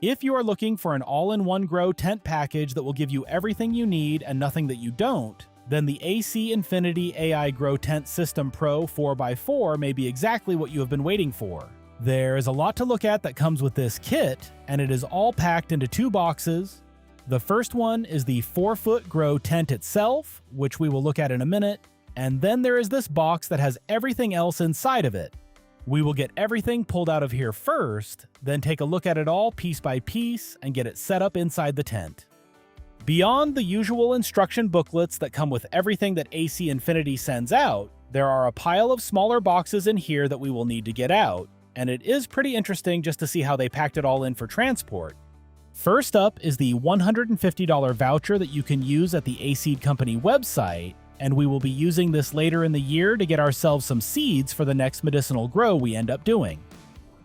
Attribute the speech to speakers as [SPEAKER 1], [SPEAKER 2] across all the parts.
[SPEAKER 1] If you are looking for an all-in-one grow tent package that will give you everything you need and nothing that you don't, then the AC Infinity AI Grow Tent System Pro 4x4 may be exactly what you have been waiting for. There is a lot to look at that comes with this kit, and it is all packed into 2 boxes. The first one is the 4-foot grow tent itself, which we will look at in a minute, and then there is this box that has everything else inside of it. We will get everything pulled out of here first, then take a look at it all piece by piece and get it set up inside the tent. Beyond the usual instruction booklets that come with everything that AC Infinity sends out, there are a pile of smaller boxes in here that we will need to get out, and it is pretty interesting just to see how they packed it all in for transport. First up is the $150 voucher that you can use at the A-Seed Company website, and we will be using this later in the year to get ourselves some seeds for the next medicinal grow we end up doing.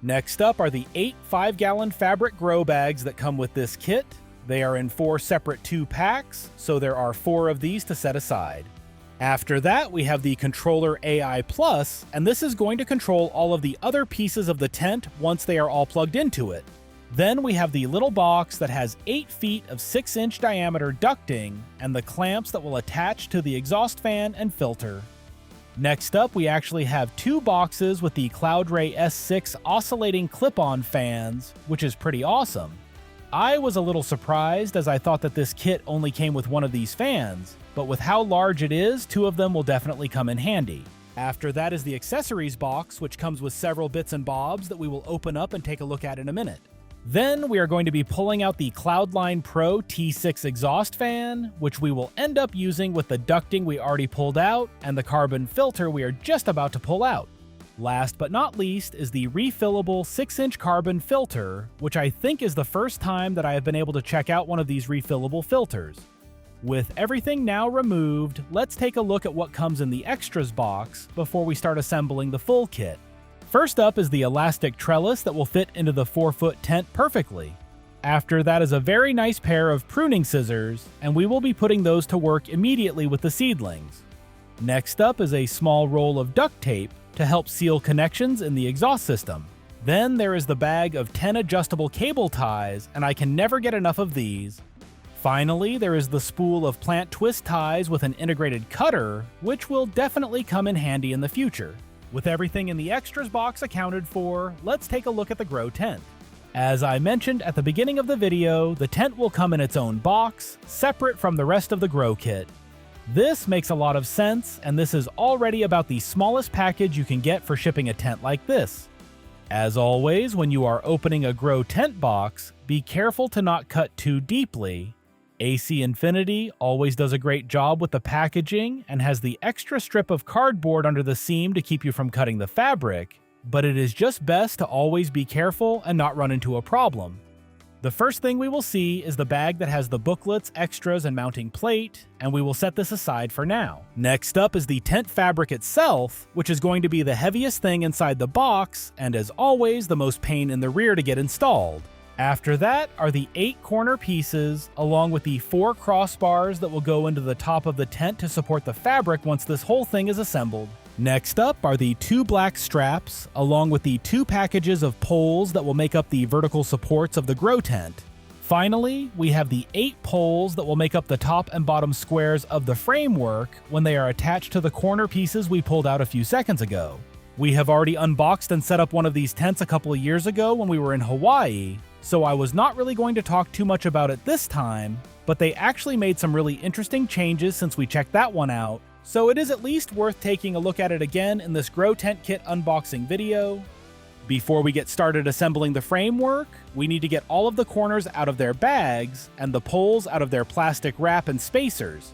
[SPEAKER 1] Next up are the 8 5-gallon fabric grow bags that come with this kit. They are in 4 separate 2-packs, so there are 4 of these to set aside. After that, we have the Controller AI Plus, and this is going to control all of the other pieces of the tent once they are all plugged into it. Then we have the little box that has 8 feet of 6-inch diameter ducting and the clamps that will attach to the exhaust fan and filter. Next up, we actually have 2 boxes with the CloudRay S6 oscillating clip-on fans, which is pretty awesome. I was a little surprised as I thought that this kit only came with one of these fans, but with how large it is, 2 of them will definitely come in handy. After that is the accessories box, which comes with several bits and bobs that we will open up and take a look at in a minute. Then we are going to be pulling out the Cloudline Pro T6 exhaust fan, which we will end up using with the ducting we already pulled out and the carbon filter we are just about to pull out. Last but not least is the refillable 6-inch carbon filter, which I think is the first time that I have been able to check out one of these refillable filters. With everything now removed, let's take a look at what comes in the extras box before we start assembling the full kit. First up is the elastic trellis that will fit into the 4-foot tent perfectly. After that is a very nice pair of pruning scissors, and we will be putting those to work immediately with the seedlings. Next up is a small roll of duct tape to help seal connections in the exhaust system. Then there is the bag of 10 adjustable cable ties, and I can never get enough of these. Finally, there is the spool of plant twist ties with an integrated cutter, which will definitely come in handy in the future. With everything in the extras box accounted for, let's take a look at the grow tent. As I mentioned at the beginning of the video, the tent will come in its own box, separate from the rest of the grow kit. This makes a lot of sense, and this is already about the smallest package you can get for shipping a tent like this. As always, when you are opening a grow tent box, be careful to not cut too deeply. AC Infinity always does a great job with the packaging and has the extra strip of cardboard under the seam to keep you from cutting the fabric, but it is just best to always be careful and not run into a problem. The first thing we will see is the bag that has the booklets, extras, and mounting plate, and we will set this aside for now. Next up is the tent fabric itself, which is going to be the heaviest thing inside the box, and as always, the most pain in the rear to get installed. After that are the 8 corner pieces, along with the 4 crossbars that will go into the top of the tent to support the fabric once this whole thing is assembled. Next up are the 2 black straps, along with the 2 packages of poles that will make up the vertical supports of the grow tent. Finally, we have the 8 poles that will make up the top and bottom squares of the framework when they are attached to the corner pieces we pulled out a few seconds ago. We have already unboxed and set up one of these tents a couple of years ago when we were in Hawaii, so I was not really going to talk too much about it this time, but they actually made some really interesting changes since we checked that one out, so it is at least worth taking a look at it again in this Grow Tent Kit unboxing video. Before we get started assembling the framework, we need to get all of the corners out of their bags and the poles out of their plastic wrap and spacers.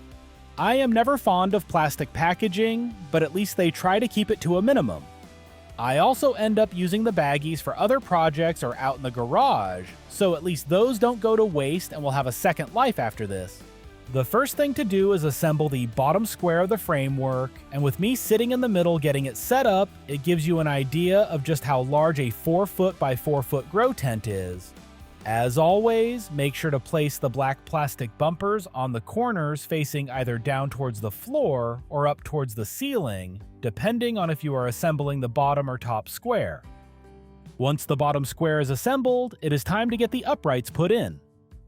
[SPEAKER 1] I am never fond of plastic packaging, but at least they try to keep it to a minimum. I also end up using the baggies for other projects or out in the garage, so at least those don't go to waste and will have a second life after this. The first thing to do is assemble the bottom square of the framework, and with me sitting in the middle getting it set up, it gives you an idea of just how large a 4-foot by 4-foot grow tent is. As always, make sure to place the black plastic bumpers on the corners facing either down towards the floor or up towards the ceiling, depending on if you are assembling the bottom or top square. Once the bottom square is assembled, it is time to get the uprights put in.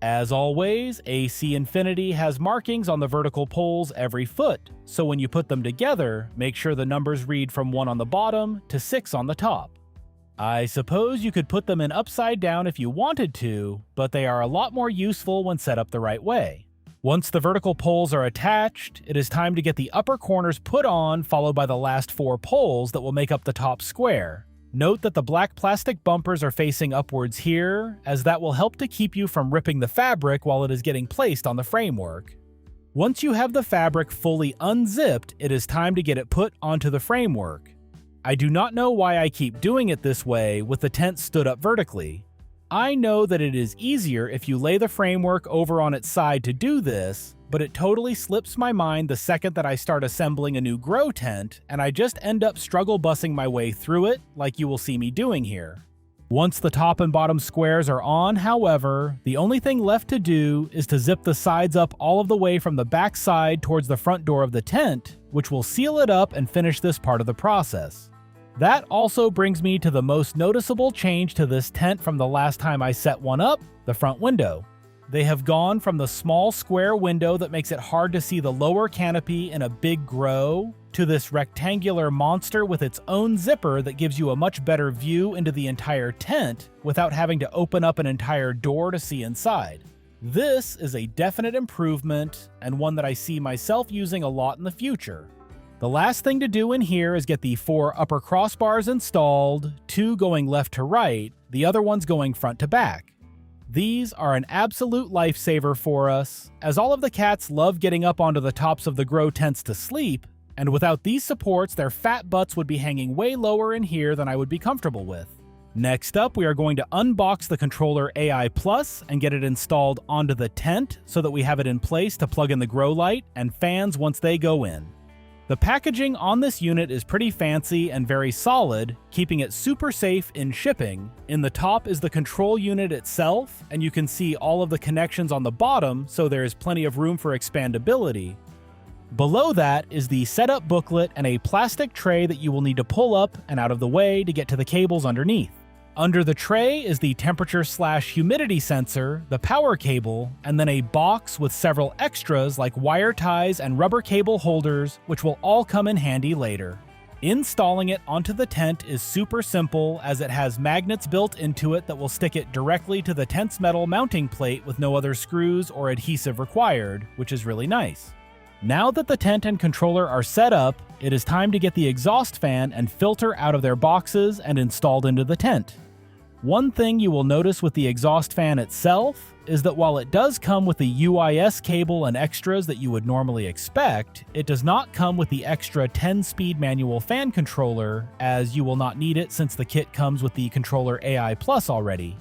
[SPEAKER 1] As always, AC Infinity has markings on the vertical poles every foot, so when you put them together, make sure the numbers read from 1 on the bottom to 6 on the top. I suppose you could put them in upside down if you wanted to, but they are a lot more useful when set up the right way. Once the vertical poles are attached, it is time to get the upper corners put on, followed by the last 4 poles that will make up the top square. Note that the black plastic bumpers are facing upwards here, as that will help to keep you from ripping the fabric while it is getting placed on the framework. Once you have the fabric fully unzipped, it is time to get it put onto the framework. I do not know why I keep doing it this way with the tent stood up vertically. I know that it is easier if you lay the framework over on its side to do this, but it totally slips my mind the second that I start assembling a new grow tent, and I just end up struggle bussing my way through it, like you will see me doing here. Once the top and bottom squares are on, however, the only thing left to do is to zip the sides up all of the way from the back side towards the front door of the tent, which will seal it up and finish this part of the process. That also brings me to the most noticeable change to this tent from the last time I set one up, the front window. They have gone from the small square window that makes it hard to see the lower canopy in a big grow, to this rectangular monster with its own zipper that gives you a much better view into the entire tent without having to open up an entire door to see inside. This is a definite improvement, and one that I see myself using a lot in the future. The last thing to do in here is get the 4 upper crossbars installed, 2 going left to right, the other ones going front to back. These are an absolute lifesaver for us, as all of the cats love getting up onto the tops of the grow tents to sleep, and without these supports their fat butts would be hanging way lower in here than I would be comfortable with. Next up, we are going to unbox the controller AI Plus and get it installed onto the tent so that we have it in place to plug in the grow light and fans once they go in. The packaging on this unit is pretty fancy and very solid, keeping it super safe in shipping. In the top is the control unit itself, and you can see all of the connections on the bottom, so there is plenty of room for expandability. Below that is the setup booklet and a plastic tray that you will need to pull up and out of the way to get to the cables underneath. Under the tray is the temperature/humidity sensor, the power cable, and then a box with several extras like wire ties and rubber cable holders, which will all come in handy later. Installing it onto the tent is super simple, as it has magnets built into it that will stick it directly to the tent's metal mounting plate with no other screws or adhesive required, which is really nice. Now that the tent and controller are set up, it is time to get the exhaust fan and filter out of their boxes and installed into the tent. One thing you will notice with the exhaust fan itself is that while it does come with the UIS cable and extras that you would normally expect, it does not come with the extra 10-speed manual fan controller, as you will not need it since the kit comes with the controller AI Plus already.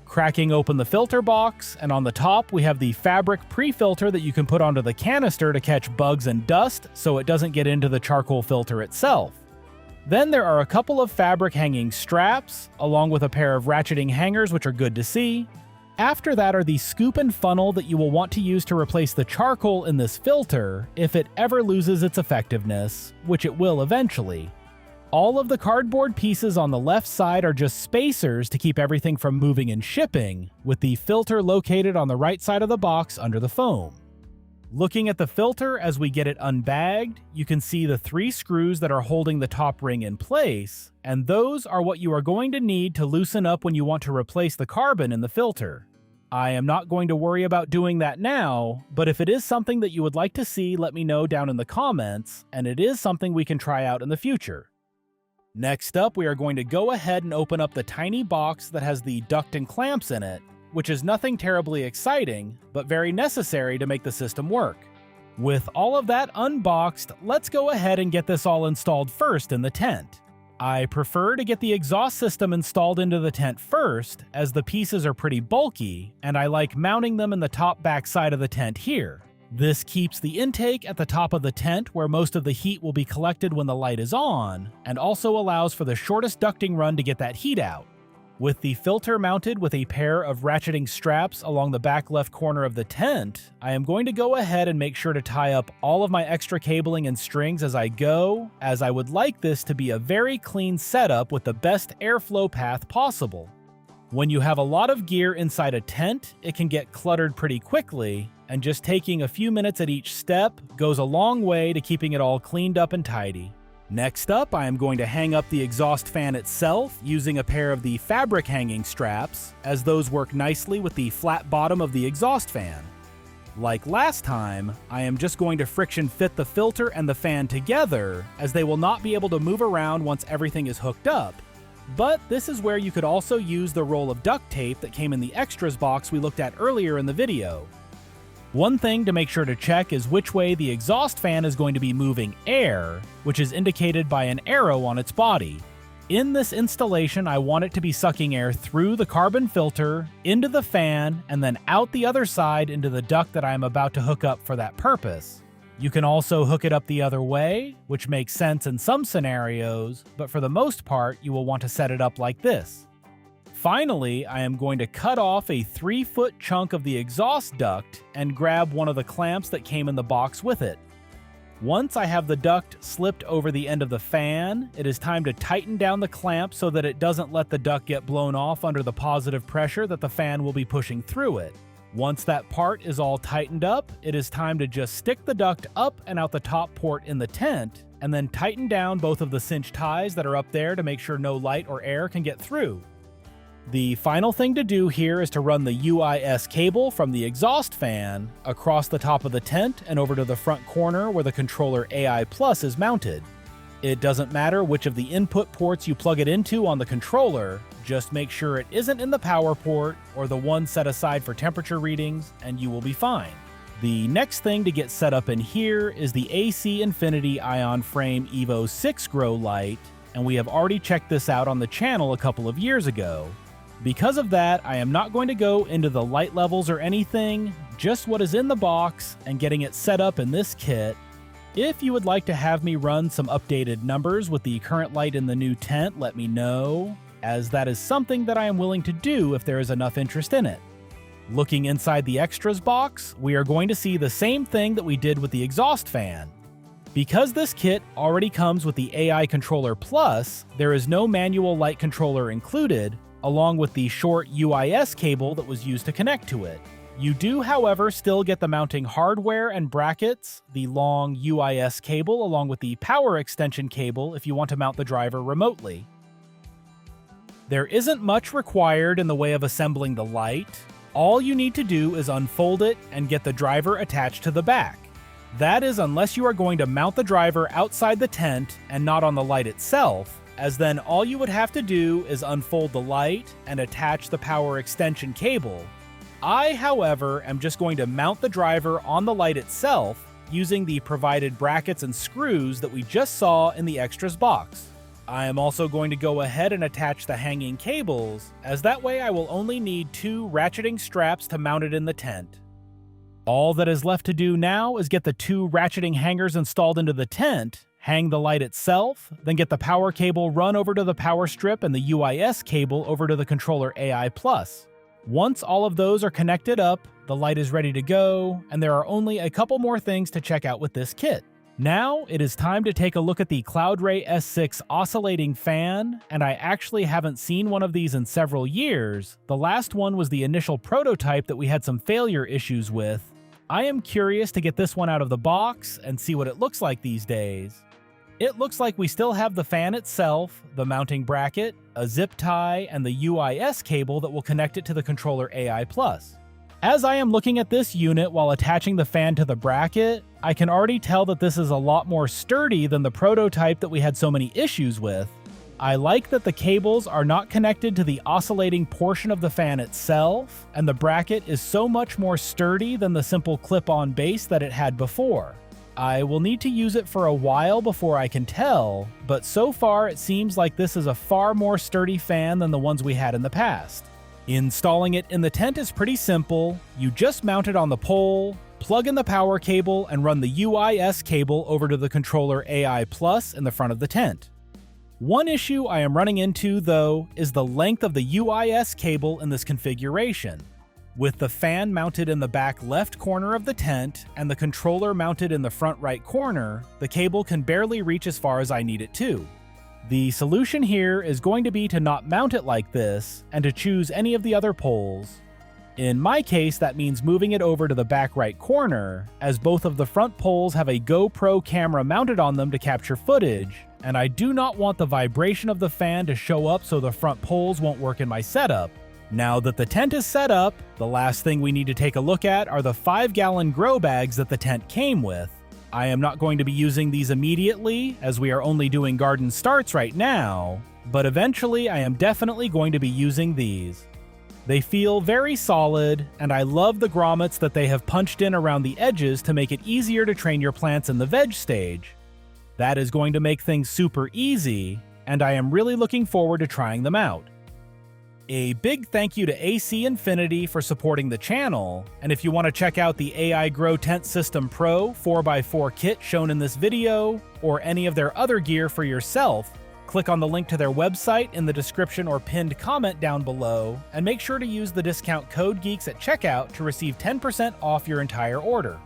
[SPEAKER 1] Cracking open the filter box, and on the top we have the fabric pre-filter that you can put onto the canister to catch bugs and dust so it doesn't get into the charcoal filter itself. Then there are a couple of fabric hanging straps, along with a pair of ratcheting hangers, which are good to see. After that are the scoop and funnel that you will want to use to replace the charcoal in this filter if it ever loses its effectiveness, which it will eventually. All of the cardboard pieces on the left side are just spacers to keep everything from moving and shipping, with the filter located on the right side of the box under the foam. Looking at the filter as we get it unbagged, you can see the 3 screws that are holding the top ring in place, and those are what you are going to need to loosen up when you want to replace the carbon in the filter. I am not going to worry about doing that now, but if it is something that you would like to see, let me know down in the comments, and it is something we can try out in the future. Next up, we are going to go ahead and open up the tiny box that has the duct and clamps in it, which is nothing terribly exciting, but very necessary to make the system work. With all of that unboxed, let's go ahead and get this all installed first in the tent. I prefer to get the exhaust system installed into the tent first, as the pieces are pretty bulky, and I like mounting them in the top back side of the tent here. This keeps the intake at the top of the tent where most of the heat will be collected when the light is on, and also allows for the shortest ducting run to get that heat out. With the filter mounted with a pair of ratcheting straps along the back left corner of the tent, I am going to go ahead and make sure to tie up all of my extra cabling and strings as I go, as I would like this to be a very clean setup with the best airflow path possible. When you have a lot of gear inside a tent, it can get cluttered pretty quickly, and just taking a few minutes at each step goes a long way to keeping it all cleaned up and tidy. Next up, I am going to hang up the exhaust fan itself using a pair of the fabric hanging straps, as those work nicely with the flat bottom of the exhaust fan. Like last time, I am just going to friction fit the filter and the fan together, as they will not be able to move around once everything is hooked up. But this is where you could also use the roll of duct tape that came in the extras box we looked at earlier in the video. One thing to make sure to check is which way the exhaust fan is going to be moving air, which is indicated by an arrow on its body. In this installation, I want it to be sucking air through the carbon filter, into the fan, and then out the other side into the duct that I am about to hook up for that purpose. You can also hook it up the other way, which makes sense in some scenarios, but for the most part, you will want to set it up like this. Finally, I am going to cut off a 3-foot chunk of the exhaust duct and grab one of the clamps that came in the box with it. Once I have the duct slipped over the end of the fan, it is time to tighten down the clamp so that it doesn't let the duct get blown off under the positive pressure that the fan will be pushing through it. Once that part is all tightened up, it is time to just stick the duct up and out the top port in the tent, and then tighten down both of the cinch ties that are up there to make sure no light or air can get through. The final thing to do here is to run the UIS cable from the exhaust fan across the top of the tent and over to the front corner where the controller AI Plus is mounted. It doesn't matter which of the input ports you plug it into on the controller, just make sure it isn't in the power port or the one set aside for temperature readings, and you will be fine. The next thing to get set up in here is the AC Infinity Ion Frame Evo 6 grow light, and we have already checked this out on the channel a couple of years ago. Because of that, I am not going to go into the light levels or anything, just what is in the box and getting it set up in this kit. If you would like to have me run some updated numbers with the current light in the new tent, let me know, as that is something that I am willing to do if there is enough interest in it. Looking inside the extras box, we are going to see the same thing that we did with the exhaust fan. Because this kit already comes with the AI Controller Plus, there is no manual light controller included, along with the short UIS cable that was used to connect to it. You do, however, still get the mounting hardware and brackets, the long UIS cable along with the power extension cable if you want to mount the driver remotely. There isn't much required in the way of assembling the light. All you need to do is unfold it and get the driver attached to the back. That is unless you are going to mount the driver outside the tent and not on the light itself, as then all you would have to do is unfold the light and attach the power extension cable. I, however, am just going to mount the driver on the light itself using the provided brackets and screws that we just saw in the extras box. I am also going to go ahead and attach the hanging cables, as that way I will only need 2 ratcheting straps to mount it in the tent. All that is left to do now is get the 2 ratcheting hangers installed into the tent, hang the light itself, then get the power cable run over to the power strip and the UIS cable over to the controller AI Plus. Once all of those are connected up, the light is ready to go, and there are only a couple more things to check out with this kit. Now, it is time to take a look at the CloudRay S6 oscillating fan, and I actually haven't seen one of these in several years. The last one was the initial prototype that we had some failure issues with. I am curious to get this one out of the box and see what it looks like these days. It looks like we still have the fan itself, the mounting bracket, a zip tie, and the UIS cable that will connect it to the controller AI Plus. As I am looking at this unit while attaching the fan to the bracket, I can already tell that this is a lot more sturdy than the prototype that we had so many issues with. I like that the cables are not connected to the oscillating portion of the fan itself, and the bracket is so much more sturdy than the simple clip-on base that it had before. I will need to use it for a while before I can tell, but so far it seems like this is a far more sturdy fan than the ones we had in the past. Installing it in the tent is pretty simple. You just mount it on the pole, plug in the power cable, and run the UIS cable over to the controller AI Plus in the front of the tent. One issue I am running into, though, is the length of the UIS cable in this configuration. With the fan mounted in the back left corner of the tent and the controller mounted in the front right corner, the cable can barely reach as far as I need it to. The solution here is going to be to not mount it like this and to choose any of the other poles. In my case, that means moving it over to the back right corner, as both of the front poles have a GoPro camera mounted on them to capture footage, and I do not want the vibration of the fan to show up so the front poles won't work in my setup. Now that the tent is set up, the last thing we need to take a look at are the 5-gallon grow bags that the tent came with. I am not going to be using these immediately, as we are only doing garden starts right now, but eventually I am definitely going to be using these. They feel very solid, and I love the grommets that they have punched in around the edges to make it easier to train your plants in the veg stage. That is going to make things super easy, and I am really looking forward to trying them out. A big thank you to AC Infinity for supporting the channel, and if you want to check out the AI Grow Tent System Pro 4x4 kit shown in this video, or any of their other gear for yourself, click on the link to their website in the description or pinned comment down below, and make sure to use the discount code GEEKS at checkout to receive 10% off your entire order.